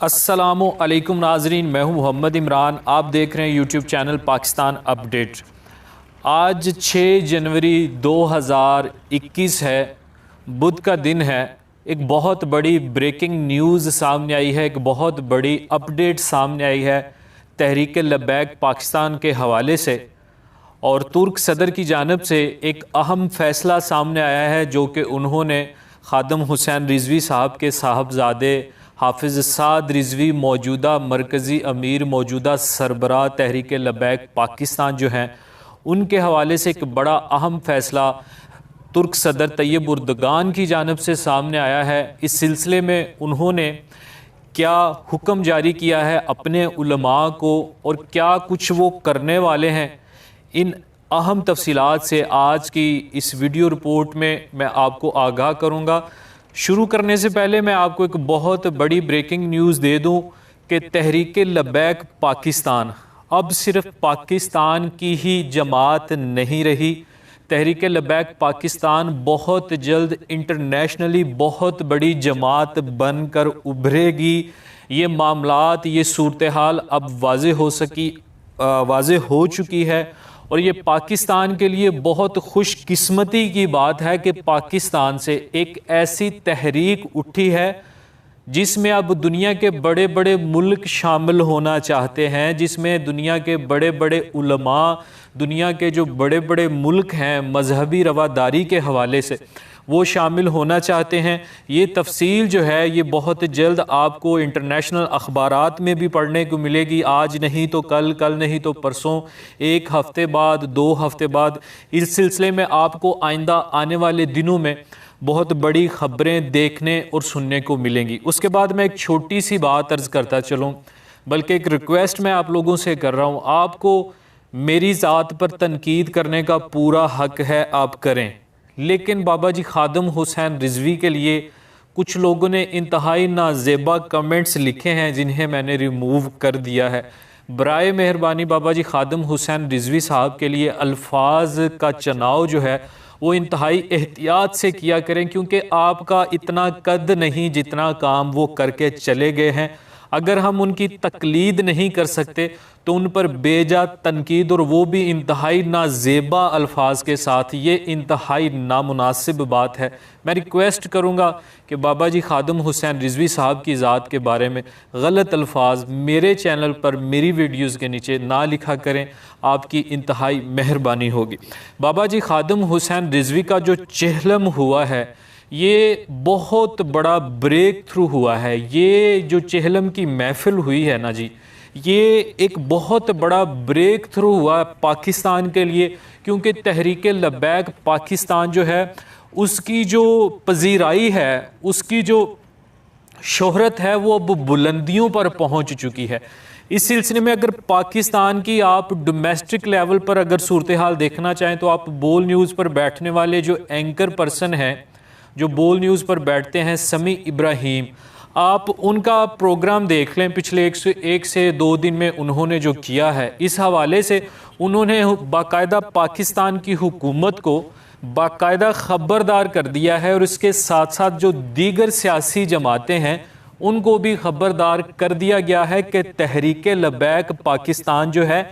अस्सलामु अलैकुम नाजरीन, मैं हूं मोहम्मद इमरान। आप देख रहे हैं यूट्यूब चैनल पाकिस्तान अपडेट। आज 6 जनवरी 2021 है, बुध का दिन है। एक बहुत बड़ी ब्रेकिंग न्यूज़ सामने आई है, एक बहुत बड़ी अपडेट सामने आई है तहरीक लब्बैक पाकिस्तान के हवाले से। और तुर्क सदर की जानिब से एक अहम फ़ैसला सामने आया है जो कि उन्होंने खादम हुसैन रिजवी साहब के साहबजादे हाफिज़ साद रिजवी, मौजूदा मरकज़ी अमीर, मौजूदा सरबराह तहरीक लब्बैक पाकिस्तान जो हैं, उनके हवाले से एक बड़ा अहम फ़ैसला तुर्क सदर तैयब उर्दगान की जानिब से सामने आया है। इस सिलसिले में उन्होंने क्या हुक्म जारी किया है अपने उलमा को और क्या कुछ वो करने वाले हैं, इन अहम तफसीलात से आज की इस वीडियो रिपोर्ट में मैं आपको आगाह करूँगा। शुरू करने से पहले मैं आपको एक बहुत बड़ी ब्रेकिंग न्यूज़ दे दूं कि तहरीक लब्बैक पाकिस्तान अब सिर्फ पाकिस्तान की ही जमात नहीं रही। तहरीक लब्बैक पाकिस्तान बहुत जल्द इंटरनेशनली बहुत बड़ी जमात बनकर उभरेगी। ये मामलात, ये सूरत हाल अब वाज़े हो चुकी है और ये पाकिस्तान के लिए बहुत खुशकिस्मती की बात है कि पाकिस्तान से एक ऐसी तहरीक उठी है जिसमें अब दुनिया के बड़े बड़े मुल्क शामिल होना चाहते हैं, जिसमें दुनिया के बड़े बड़े उलमा, दुनिया के जो बड़े बड़े मुल्क हैं मजहबी रवादारी के हवाले से, वो शामिल होना चाहते हैं। ये तफसील जो है ये बहुत जल्द आपको इंटरनेशनल अखबारात में भी पढ़ने को मिलेगी। आज नहीं तो कल, कल नहीं तो परसों, एक हफ़्ते बाद, 2 हफ़्ते बाद। इस सिलसिले में आपको आइंदा आने वाले दिनों में बहुत बड़ी ख़बरें देखने और सुनने को मिलेंगी। उसके बाद मैं एक छोटी सी बात अर्ज़ करता चलूँ, बल्कि एक रिक्वेस्ट मैं आप लोगों से कर रहा हूँ। आपको मेरी ज़ात पर तनकीद करने का पूरा हक है, आप करें, लेकिन बाबा जी खादम हुसैन रिजवी के लिए कुछ लोगों ने इंतहाई नाजेबा कमेंट्स लिखे हैं जिन्हें मैंने रिमूव कर दिया है। बराए मेहरबानी बाबा जी खादम हुसैन रिजवी साहब के लिए अल्फाज का चुनाव जो है वो इंतहाई एहतियात से किया करें, क्योंकि आपका इतना कद नहीं जितना काम वो करके चले गए हैं। अगर हम उनकी तकलीद नहीं कर सकते तो उन पर बेजा तनकीद, और वो भी इंतहाई नाजेबा अल्फाज के साथ, ये इंतहाई नामुनासिब बात है। मैं रिक्वेस्ट करूँगा कि बाबा जी खादम हुसैन रिजवी साहब की ज़ात के बारे में गलत अल्फाज मेरे चैनल पर मेरी वीडियोज़ के नीचे ना लिखा करें, आपकी इंतहाई मेहरबानी होगी। बाबा जी खादम हुसैन रिजवी का जो चेहलम हुआ है ये बहुत बड़ा ब्रेक थ्रू हुआ है। ये जो चेहलम की महफिल हुई है ना जी, ये एक बहुत बड़ा ब्रेक थ्रू हुआ पाकिस्तान के लिए, क्योंकि तहरीक लब्बैक पाकिस्तान जो है उसकी जो पजीराई है, उसकी जो शोहरत है वो अब बुलंदियों पर पहुंच चुकी है। इस सिलसिले में अगर पाकिस्तान की आप डोमेस्टिक लेवल पर अगर सूरत हाल देखना चाहें तो आप बोल न्यूज़ पर बैठने वाले जो एंकर पर्सन हैं, जो बोल न्यूज़ पर बैठते हैं, समी इब्राहिम, आप उनका प्रोग्राम देख लें। पिछले एक से 2 दिन में उन्होंने जो किया है, इस हवाले से उन्होंने बाकायदा पाकिस्तान की हुकूमत को बाकायदा ख़बरदार कर दिया है, और इसके साथ साथ जो दीगर सियासी जमातें हैं उनको भी ख़बरदार कर दिया गया है कि तहरीक लब्बैक पाकिस्तान जो है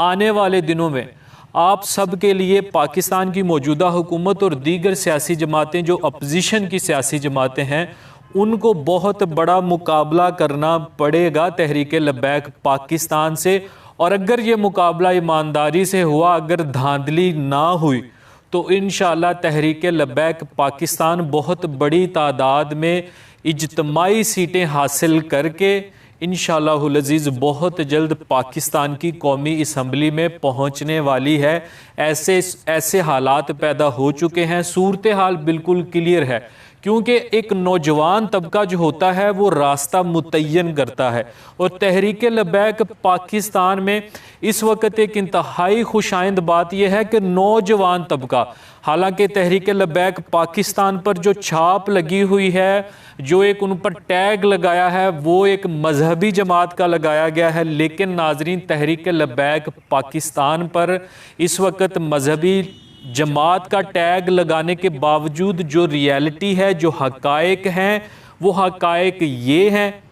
आने वाले दिनों में आप सब के लिए, पाकिस्तान की मौजूदा हुकूमत और दीगर सियासी जमातें जो अपोजिशन की सियासी जमातें हैं, उनको बहुत बड़ा मुकाबला करना पड़ेगा तहरीक लब्बैक पाकिस्तान से। और अगर ये मुकाबला ईमानदारी से हुआ, अगर धांधली ना हुई, तो इंशाअल्लाह तहरीक लब्बैक पाकिस्तान बहुत बड़ी तादाद में इज्तमाई सीटें हासिल करके इंशाअल्लाहुल अज़ीज़ बहुत जल्द पाकिस्तान की कौमी असम्बली में पहुंचने वाली है। ऐसे हालात पैदा हो चुके हैं, सूरत हाल बिल्कुल क्लियर है, क्योंकि एक नौजवान तबका जो होता है वो रास्ता मुतय्यन करता है। और तहरीक लब्बैक पाकिस्तान में इस वक्त एक इंतहाई खुशाइंद बात यह है कि नौजवान तबका, हालांकि तहरीक लब्बैक पाकिस्तान पर जो छाप लगी हुई है, जो एक उन पर टैग लगाया है, वो एक मजहबी जमात का लगाया गया है, लेकिन नाजरीन तहरीक लब्बैक पाकिस्तान पर इस वक्त मजहबी जमात का टैग लगाने के बावजूद जो रियलिटी है, जो हकायक हैं, वो हकायक ये हैं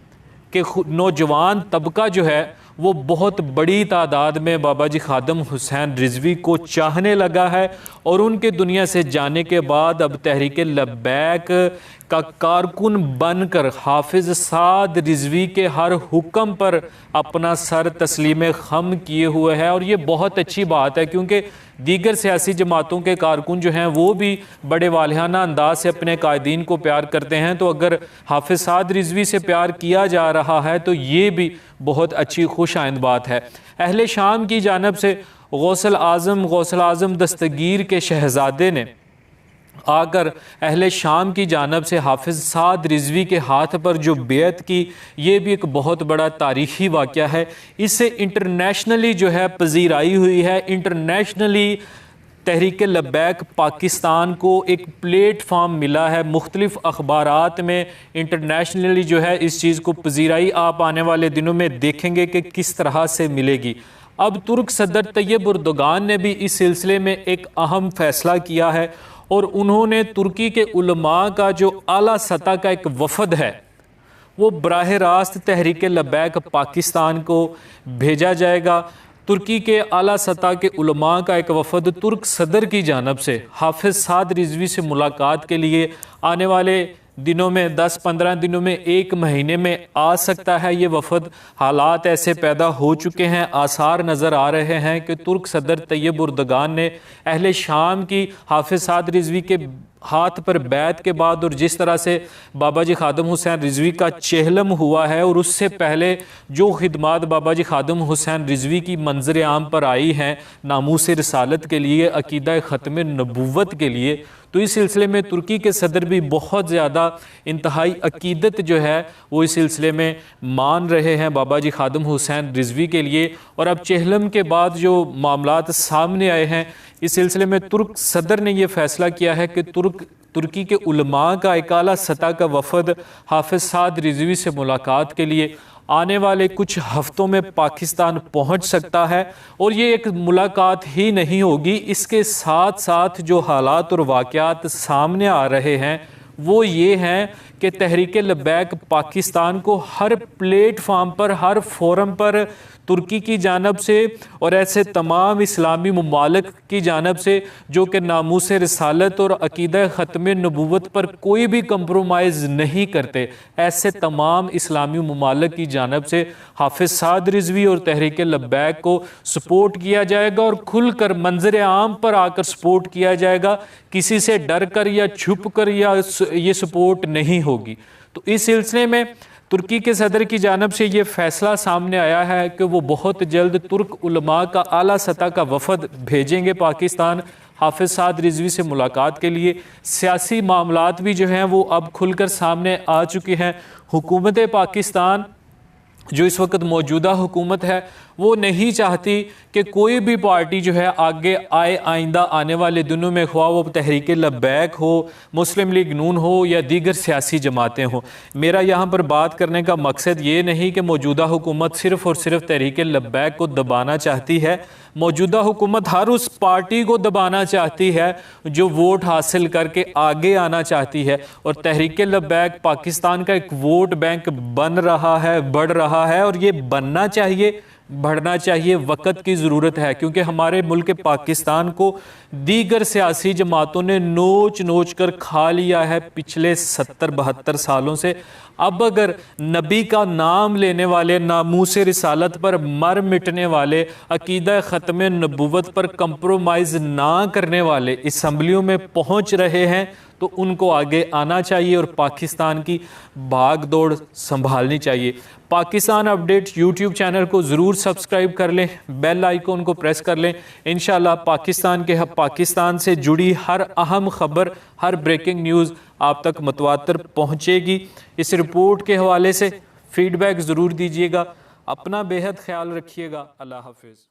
कि नौजवान तबका जो है वो बहुत बड़ी तादाद में बाबा जी खादम हुसैन रिजवी को चाहने लगा है और उनके दुनिया से जाने के बाद अब तहरीक लब्बैक का कारकुन बनकर हाफिज़ साद रिजवी के हर हुक्म पर अपना सर तस्लीम खम किए हुए है। और ये बहुत अच्छी बात है क्योंकि दीगर सियासी जमातों के कारकुन जो हैं वो भी बड़े वालिहाना अंदाज से अपने कायदीन को प्यार करते हैं, तो अगर हाफिज़ साद रिजवी से प्यार किया जा रहा है तो ये भी बहुत अच्छी खुश आइंद बात है। अहले शाम की जानब से गौसल आज़म दस्तगीर के शहजादे ने आकर अहले शाम की जानब से हाफिज़ साद रिजवी के हाथ पर जो बेअत की, ये भी एक बहुत बड़ा तारीख़ी वाक़या है। इससे इंटरनेशनली जो है पजीराई हुई है। इंटरनेशनली तहरीक लब्बैक पाकिस्तान को एक प्लेटफॉर्म मिला है। मुख्तलिफ़ अखबारात में इंटरनेशनली जो है इस चीज़ को पजीराई आप आने वाले दिनों में देखेंगे कि किस तरह से मिलेगी। अब तुर्क सदर तैयब उर्दोगान ने भी इस सिलसिले में एक अहम फ़ैसला किया है और उन्होंने तुर्की के उलमा का जो आला सतह का एक वफ़द है वो बराह रास्त तहरीक लब्बैक पाकिस्तान को भेजा जाएगा। तुर्की के आला सतह के उलमा का एक वफ़द तुर्क सदर की जानब से हाफिज़ साद रिजवी से मुलाकात के लिए आने वाले दिनों में 10-15 दिनों में 1 महीने में आ सकता है। ये वफ़द हालात ऐसे पैदा हो चुके हैं, आसार नज़र आ रहे हैं कि तुर्क सदर तैयब उर्दोगान ने अहले शाम की हाफिज़ साद रिजवी के हाथ पर बैत के बाद और जिस तरह से बाबा जी खादम हुसैन रिजवी का चेहलम हुआ है और उससे पहले जो खिदमात बाबा जी खादम हुसैन रिजवी की मंजर आम पर आई हैं नामूस रिसालत के लिए, अकीदा ख़त्म नबूवत के लिए, तो इस सिलसिले में तुर्की के सदर भी बहुत ज़्यादा इंतहाई अकीदत जो है वो इस सिलसिले में मान रहे हैं बाबा जी खादम हुसैन रिजवी के लिए। और अब चेहलम के बाद जो मामलात सामने आए हैं इस सिलसिले में तुर्क सदर ने यह फ़ैसला किया है कि तुर्की के उलमा का एक आला सतह का वफ़द हाफिज़ साद रिजवी से मुलाकात के लिए आने वाले कुछ हफ्तों में पाकिस्तान पहुंच सकता है। और ये एक मुलाकात ही नहीं होगी, इसके साथ साथ जो हालात और वाक़यात सामने आ रहे हैं वो ये हैं कि तहरीक लब्बैक पाकिस्तान को हर प्लेटफार्म पर, हर फोरम पर तुर्की की जानब से और ऐसे तमाम इस्लामी ममालिक की जानब से जो कि नामूस रिसालत और अकीदा ख़त्म नबूवत पर कोई भी कंप्रोमाइज़ नहीं करते, ऐसे तमाम इस्लामी ममालिक की जानब से हाफिज़ साद रिजवी और तहरीक लब्बैक को सपोर्ट किया जाएगा और खुल कर मंजर आम पर आकर सपोर्ट किया जाएगा। किसी से डर कर या छुप कर या ये सपोर्ट नहीं होगी। तो इस सिलसिले में तुर्की के सदर की जानब से ये फ़ैसला सामने आया है कि वो बहुत जल्द तुर्क उलमा का आला सतह का वफ़द भेजेंगे पाकिस्तान हाफिज़ साद रिजवी से मुलाकात के लिए। सियासी मामलात भी जो हैं वो अब खुलकर सामने आ चुके हैं। हुकूमत पाकिस्तान जो इस वक्त मौजूदा हुकूमत है वो नहीं चाहती कि कोई भी पार्टी जो है आगे आए, आइंदा आने वाले दिनों में, ख्वाह वो तहरीक लब्बैक हो, मुस्लिम लीग नून हो या दीगर सियासी जमातें हो। मेरा यहाँ पर बात करने का मकसद ये नहीं कि मौजूदा हुकूमत सिर्फ़ और सिर्फ तहरीक लब्बैक को दबाना चाहती है। मौजूदा हुकूमत हर उस पार्टी को दबाना चाहती है जो वोट हासिल करके आगे आना चाहती है। और तहरीक लब्बैक पाकिस्तान का एक वोट बैंक बन रहा है, बढ़ रहा है और ये बनना चाहिए, बढ़ना चाहिए। वक़्त की ज़रूरत है क्योंकि हमारे मुल्क पाकिस्तान को दीगर सियासी जमातों ने नोच नोच कर खा लिया है पिछले 70-72 सालों से। अब अगर नबी का नाम लेने वाले, नामूस रिसालत पर मर मिटने वाले, अकीदा ख़त्म नबूवत पर कंप्रोमाइज़ ना करने वाले असम्बलियों में पहुँच रहे हैं तो उनको आगे आना चाहिए और पाकिस्तान की भाग दौड़ संभालनी चाहिए। पाकिस्तान अपडेट यूट्यूब चैनल को ज़रूर सब्सक्राइब कर लें, बेल आइकन को प्रेस कर लें। इंशाल्लाह पाकिस्तान से जुड़ी हर अहम खबर, हर ब्रेकिंग न्यूज़ आप तक मुतवातर पहुँचेगी। इस रिपोर्ट के हवाले से फ़ीडबैक ज़रूर दीजिएगा। अपना बेहद ख्याल रखिएगा। अल्लाह हाफ़िज़।